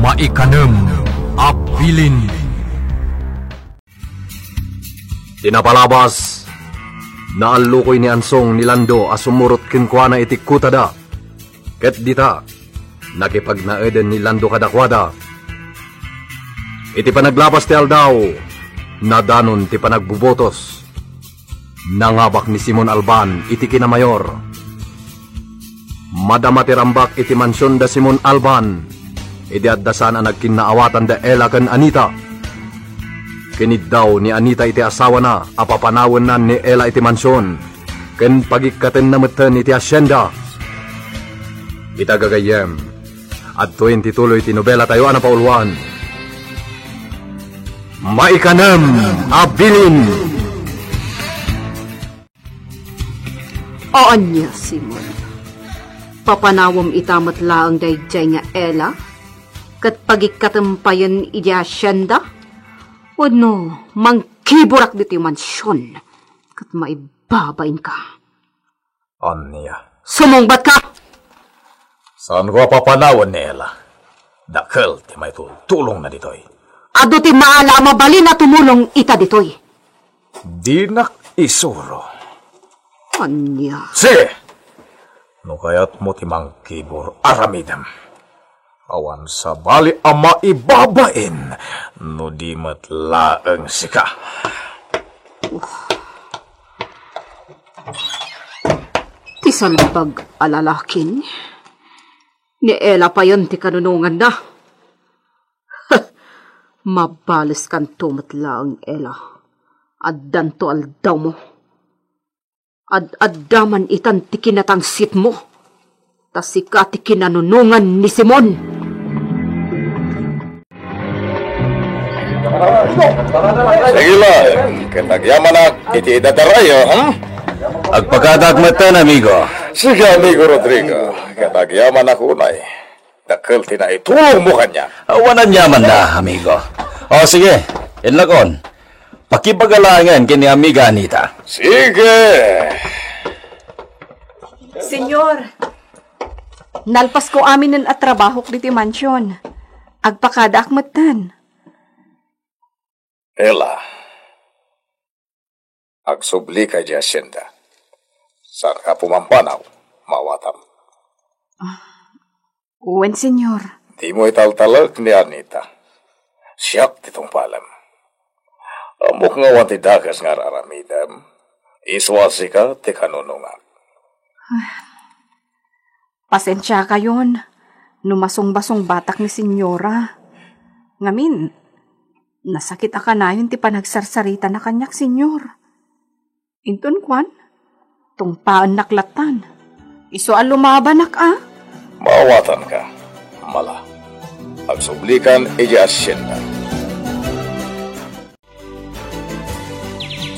Maikanem Abilin. Tinapalabas naalukoy ni Ansong ni Lando asumurot kinkwana iti kutada. Ket dita nakipagnaeden ni Lando kadakwada. Iti panaglapas ti aldaw nadanon ti panagbubotos. Nangabak ni Simon Alban iti kinamayor. Madama ti rambak iti mansyon da Simon Alban. Iti addasan ang nagkinaawatan da Ella ken Anita. Kinid daw ni Anita iti asawa na, apapanawan na ni Ella iti mansyon, ken pagikaten na meten iti asyenda. Itagagayem, at 20 tuloy ti nobela tayo ana pauluan. Maikanem Abilin. Oo niya, Simon. Papanawam itamat laang dayjay nga Ella, kat pagikatampayan iti asyenda. Wano, mangkiburak dito yung mansyon. Kat maibabain ka. Anya? Sumungbat ka! Saan ko papanawan ni Ella? Dakil, ti may tulong na ditoy. Ado ti maala mabalin na tumulong ita ditoy. Dinak isuro. Anya? Sige! No kaya't mo ti mangkibur aramidam. Awan sa bali ama ibabain, no di matlaang sika. Tisalbag alalakin. Ni Ella pa yun ti kanunungan na. Mabalis kan tumatlaang Ella. Addan to aldaw mo. Ad-addaman itan ti kinatangsit mo. Tas sika ti kinanunungan ni Simon. Sige lang, kanagyaman na iti idatarayo, ha? Agpagkadagmatan, amigo. Sige, amigo Rodrigo, kanagyaman na kunay. Dakil tinaitulong mo kanya. Awanan yaman na, amigo. O, sige, inlakon. Pakipagalangan kini amiga Anita. Sige. Senyor, nalpas ko amin at trabaho diti mansyon. Agpakada akmatan. Ella, agsubli ka di asyenda. Saan ka pumampanaw, mawatam. Uwen, senyor. Di mo italtalag ni Anita. Siyak titong palam. Amok nga wanti dakas nga raramidam. Iswasi ka, ti kanunungak. Pasensya kayon. Numasong-basong batak ni senyora. Ngamin, nasakit ka na yun ti panagsarsarita na kanyak, senyor. Inton kwan, tungpaan naklatan. Iso ang lumabanak, Mawatan ka, mala. Agsublikan iji asyenda.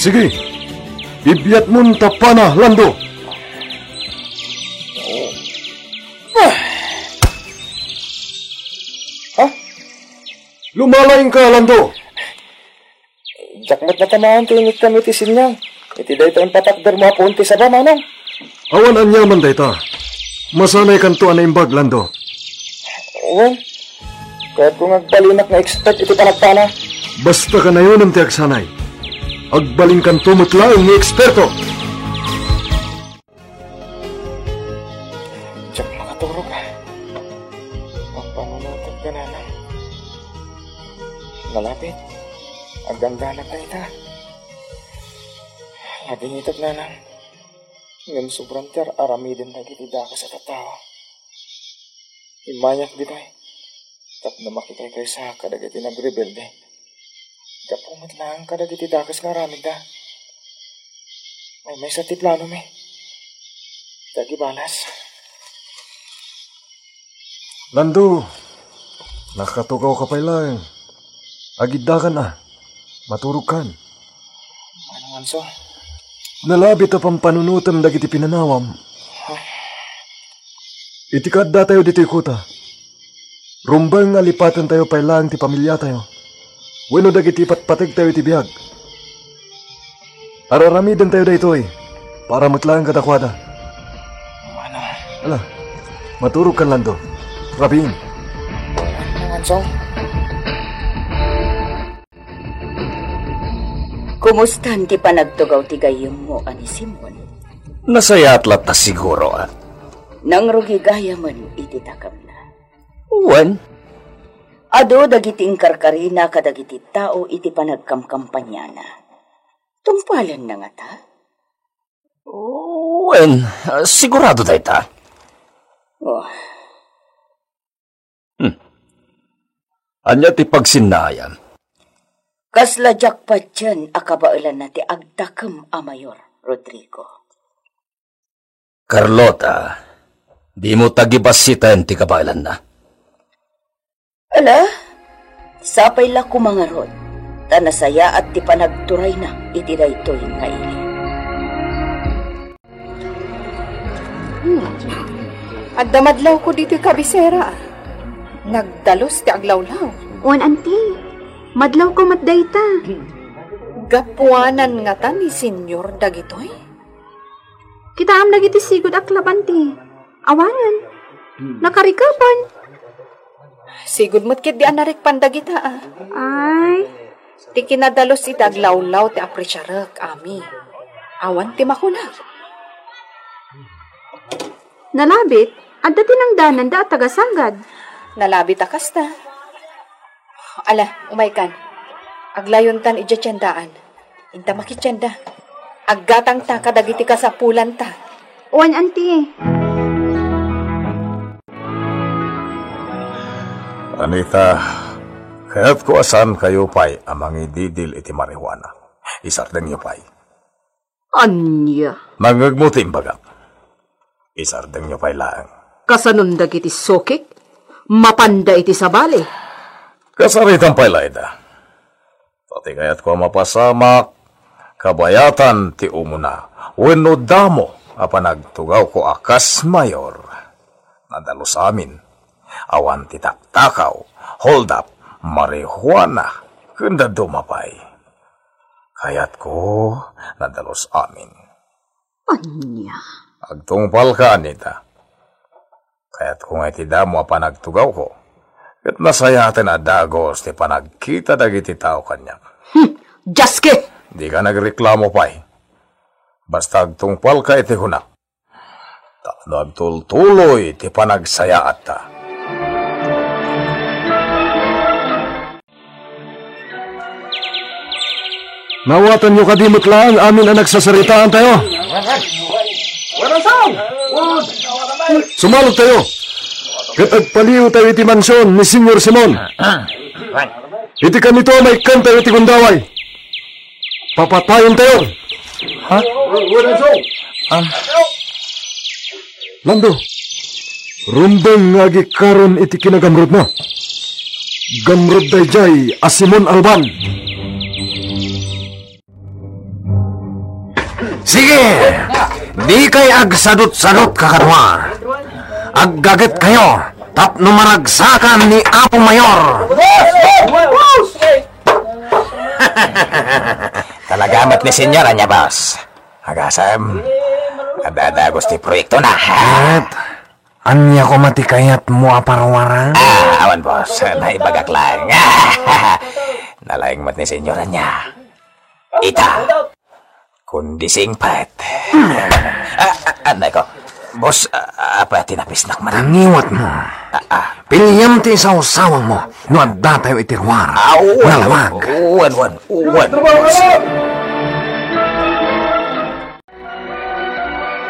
Sige, ibiyat mon tapana, Lando. Lumalaing ka, Lando. Jakmat na tamaan tinit kami ti sinyang. Iti dayto ang patakder mo po unti sa bamanang. Awan anyaman dayta. Masanay kanto anaimbag, Lando. Uwan, kahit kung agbalinak na expert iti panagpana. Basta ka na yun ang tiyak sanay. Agbaling kanto matlaang ni eksperto. Jak makaturog ka. Ang panunotag ka na lang. Malapit. Agdandanak na ita. Laging itag na lang. Ngayon sobrang tiar aramidin na gitidaka sa tatawa. Imayak dito eh. Tap na makikay kay sa kadagiti nagrebelde. Kapumat lang kadagiti dakas nga aramid da. May sa tiplano me. Dagi balas. Lando, nakatukaw ka pa lang. Agiddakan maturog kan. Anong anso? Nalabit a pampanunutam dagiti pinanawam. Itikadda tayo dito ikuta. Rumbang alipatan tayo pa lang ti pamilya tayo. Weno dagiti patpatag tayo ti biyag. Araramidan tayo dito para matlang kadakwada. Ano? Ala, maturog kan Lando. Rabin. Ansong. Kumusta ti panagtugaw ti gayem mo, ani Simon? Nasaya atlat na siguro, ah. Nang rugi gaya man iti takam na. Wan? Ado dagiti ingkarkarina kadagiti tao iti panagkamkampanya na. Tungpalan na nga ta? Wan, sigurado tayo ta. Oh, Anya ti pagsinayan. kasla jackpot dyan akabailan na ti agtakam a Mayor Rodrigo. Carlota, di mo tagibasitan ti kabailan na. Ala, sapay la kumangarod, tanasaya at ti panagturay na iti daytoy nga ili. At damadlaw ko dito kabisera. Nagdalos ti aglawlaw. Wan, auntie. Madlaw ko matdayta. Gapuanan nga ta ni Senyor dagitoy. Kita am nagiti sigod aklabanti. Awanan. Nakarikapan. Sigud mo't kit di anarik pandagita ah. Ay, Ti kinadalos iti aglawlaw ti apresyarak ami. Awan ti makuna. nalabit. At dati nang danan da at tagasangad. Nalabi takas ta. Ala, umaykan. Aglayon tan ija tiyandaan. Inta makityanda. Aggatang ta kadagiti kasapulan ta. Wan, auntie. Anita, kaya't ko asan kayo pa'y amang ididil iti marihuana. Isardeng niyo pa'y. Anya. Nangagmutim bagak. Isardeng niyo pa'y laang. Kasanundag iti sokik. Mapanda iti sabali. Kasaritan pa'y layda. Pati kaya't ko mapasamak. Kabayatan ti umuna. Wenno damo apanagtugaw ko akas mayor. Nadalo sa amin. Awan ti taktakaw. Hold up. Marihuana. Kunda dumapay. Kaya't ko nadalo sa amin. Anya. Agtungpal ka, Anita. Kaya't kung iti damo apanagtugaw ko. Kat nasayaten na dagos ti panagkita dagiti tao kanyak. Jaske! Di ka nagreklamo pa'y. Basta agtungpal ka iti hunak. Tapno agtultuloy ti panagsayaat ta. Nawatan nyo kadimot lang, amin ang nagsasaritaan tayo. Sumalog tayo. Katagpaliw tayo iti mansyon ni Senyor Simon. Iti kanito may kanta iti kundaway. Papatayon tayo. Ha? Lando, rumbeng ngagi karon iti kinagamrod mo. Gamrod dayjay a Simon Alban. Sige! Di kay agsadot-sadot kakadwa. Aggaget kayo. Tapno maragsakan ni Apo Mayor. Talagamat ni Senyora niya, boss. Agasam. Adadagos ti proyekto na. At, anya ko matikayat mo aparwara? Awan, boss. Naibagak lang. Nalaing mat ni Senyora niya. Ita. Kundi singpat. Anay ko. Boss, apa tinapisnak man? Nangiwat mo. Pilyam ti isawsawang mo. No adda tayo itirwar. Nalawag. Uwan.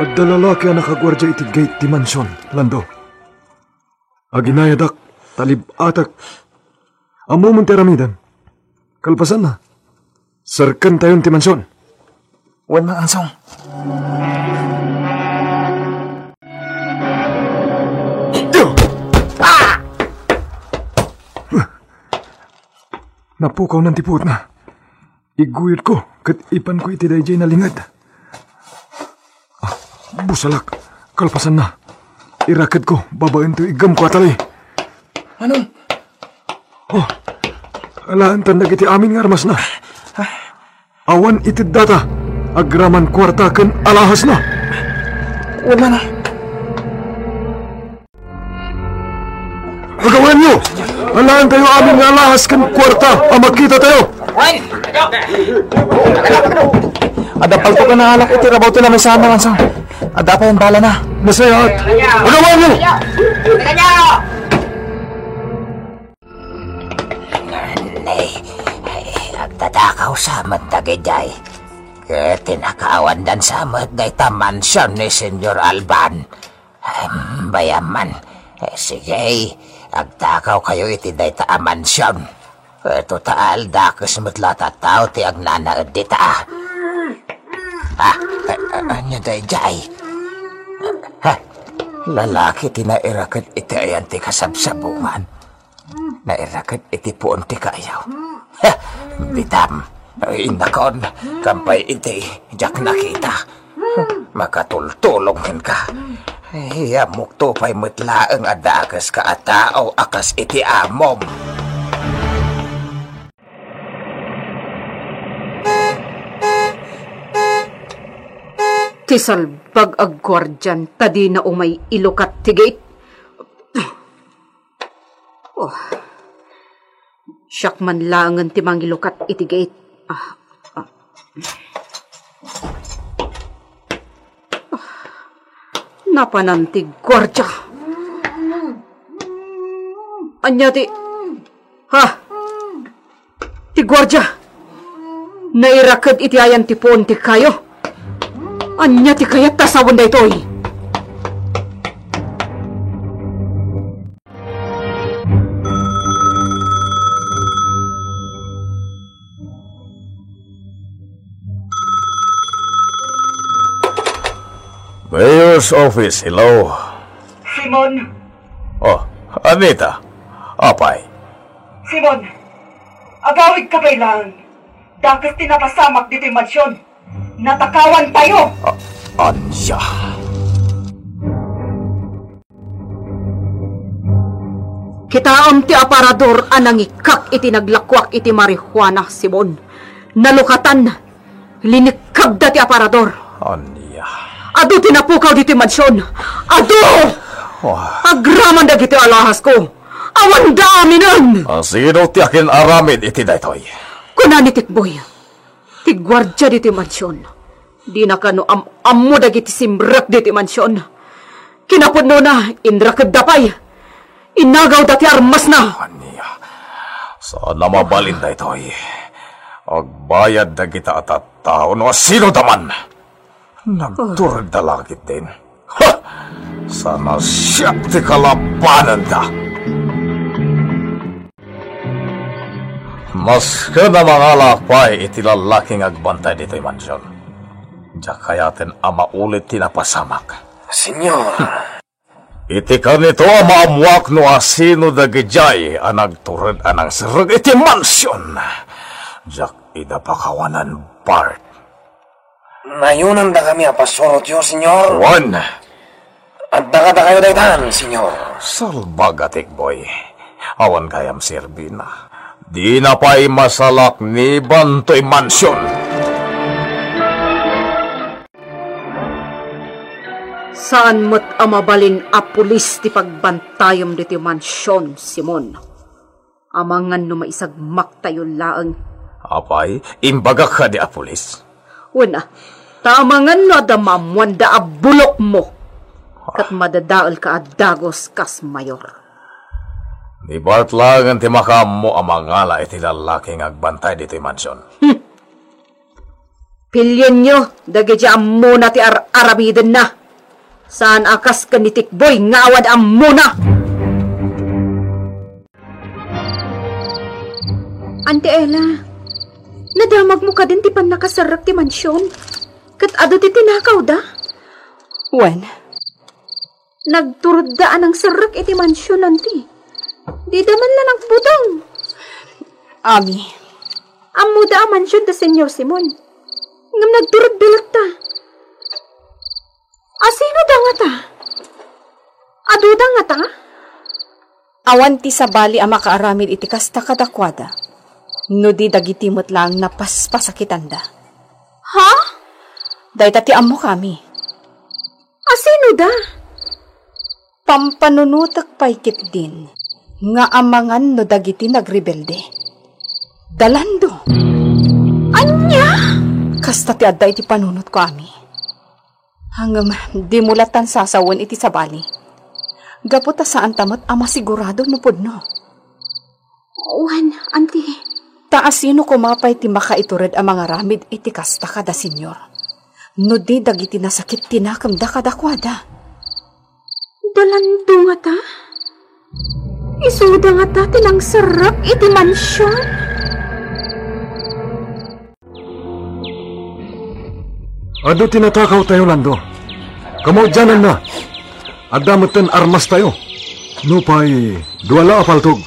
Adda lalaki ang nakagwardya iti gate ti mansyon, Lando. Aginayadak, talib-atak. Amo mong teramidan. Kalpasan na. Sarkan tayon ti mansyon. Uwan mga ansong. Napukaw ng tipot na. Iguyod ko, kat ipan ko iti dayjay na lingad. Busalak, kalpasan na. Irakad ko, babaen to igam ko atalay. Anong? Oh, alaan tandag iti amin nga armas na. Awan iti data, agraman kwarta ken alahas na. Wala na. Magawan nyo! Alaan tayo aming alahas kan kwarta. Makita tayo! Adapal ko ka na alak iti rabaw to namin sa amin lansang. Adapa yan bala na. Nasayat! Magawan nyo! Agtatakaw sa magdagijay. Kaya tinakawan dan sa magdayta mansyon ni Senyor Alban. Bayaman, sige, agtakaw kayo iti dayta a mansyon. Total, dakas matlata tao ti agnanaad dita. Anya dayjay. Lalaki ti nairakat iti ayan ti kasabsabungan. Nairakat iti puon ti kayaw. Bitam, indakon, kampay iti, jak nakita. Makatultulong ka. Yamuk to pa'y mutlaang adakas ka at tao akas iti amom. Tisalbag agwardyan, tadi na umay ilukat ti gate. Oh. Siyak man langan ti mangilukat iti gate. Napanantig gwardya. Anya ti... Ha? Ti gwardya. Nairakad iti ayan ti poon ti kayo. Anya ti kayat tasawan da ito'y. Mayor's office, hello. Simon! Oh, Anita. Apay. Simon! Agawid ka kailangan. Dakas tinapasamak dito yung mansyon. Natakawan tayo! Anya. Kitaam ti aparador anang ikak iti naglakwak iti marihuana, Simon. Nalukatan. Linikagda ti aparador. Anya. Ado tinapukaw dito mansyon. Ado! Agraman da dito alahas ko. Awan daminan! Sino ti akin aramid iti daytoy? Kunani tikboy. Ti gwardya dito mansyon. Di na kano ammo da giti simbrak dito mansyon. Kinapudno na indrakad dapay. Inagaw dati armas na. Anya. Sana mabalin daytoy. Agbayad da kita at tao no sino daman. Nagturag da langit din. Ha! Sana siya ti kalabanan da. Mas ka na mga lakpay iti lalaking agbantay dito'y mansyon. Diya kayatin ama ulit tinapasamak. Senyor! Iti ka nito maamuak no asino da gijay ang nagturad anang sirag iti mansyon. Diya idapakawanan Bart. Nayunan da kami apasurot yo, senyor. Juan! At da kayo daytan, senyor. Salbagatik boy. Awan kayam sirbina. Di na pa'y masalak ni Bantoy Mansyon. Saan mo't amabalin a pulis ti pagbantayom diti mansyon, Simon? Amangan no maisagmak tayo laang. Apay, imbaga ka di a pulis. Una, tamangan no da mamuan da abulok mo. Kat madadaal ka adagos kas mayor. Di Bart lang ang timakam mo ang mangala iti lalaking agbantay dito yung mansyon. Pilyon nyo, dagidya ammo na ti aramiden na. Saan akas ka ni Tikboy, ngawad ammo na. Ante Ella, nadamag mo ka din ti pan nakasarak ti mansyon. Kat ado ti tinakaw da? Wen, Nagturod daan ang sarak iti mansyon nanti. Di daman lang ang putong. Ami. Ammo da ang mansyon da Senyor Simon. Ngam nagturod bilat ta. Asino da nga ta? Ado da nga ta? Awan ti sabali ang makaaramid iti kasta kadakwada. No di dagitimot lang na paspasakitan da. Ha? Dahil tati amo kami. Asino da? Pampanunutak paikit din. nga amangan no dagiti nagrebelde. Dalando. Anya? Kasta ti adda iti panunot ko ami. Hanggang di mulatan sasawan iti sabali. Gaputa saan tamat ama sigurado no pudno. Wan, auntie. Taasino kumapay ti makaitured ang mga ramid iti kasta kada senyor. No di dagiti nasakit tinakam da kadakwada. Dalando nga ta? Isuda nga ta tinang sarap iti mansyon. Ado tinatakaw tayo, Lando. Kamodyanan na. Adamutan armas tayo. Nupay, duwala apaltog.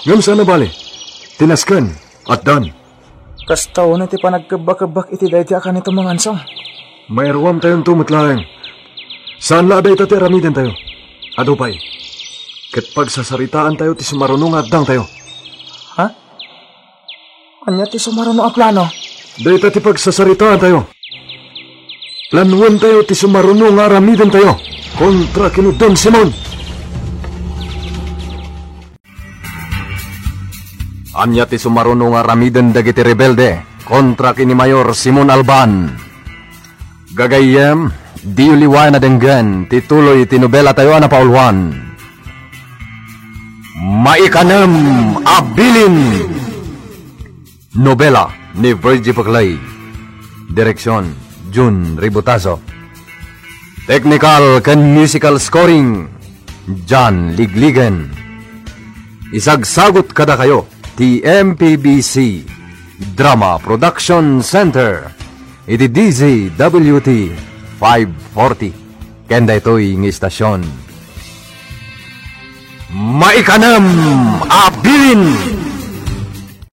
Ngam sana bali. Tinaskan at dan. Kastaw na ti panagkabak-kabak iti dayta ka nito mga ansong. Mayroam tayong tumatlaeng. Saan laaday tati aramidan tayo? Ado pay. Ket pagsasaritaan tayo ti sumarunong at dang tayo. Ha? Anya ti sumarunong a plano? Dayta ti pagsasaritaan tayo. Planuan tayo ti sumarunong aramidan tayo. Kontra kinu Don Simon. Anya ti sumarunong aramidan dagiti rebelde. Kontra kini Mayor Simon Alban. Gagayem, di uliwan na denggan. Tituloy tinubela tayo na paulwan. Maikanam Abilin. Nobela ni Virgie Paclay. Direksyon Jun Ributaso. Technical and musical scoring John Ligligan. Isagsagot kada kayo ti MPBC Drama Production Center. Iti DZWT 540. Kenda ito'y ng istasyon. Maikanam Abilin.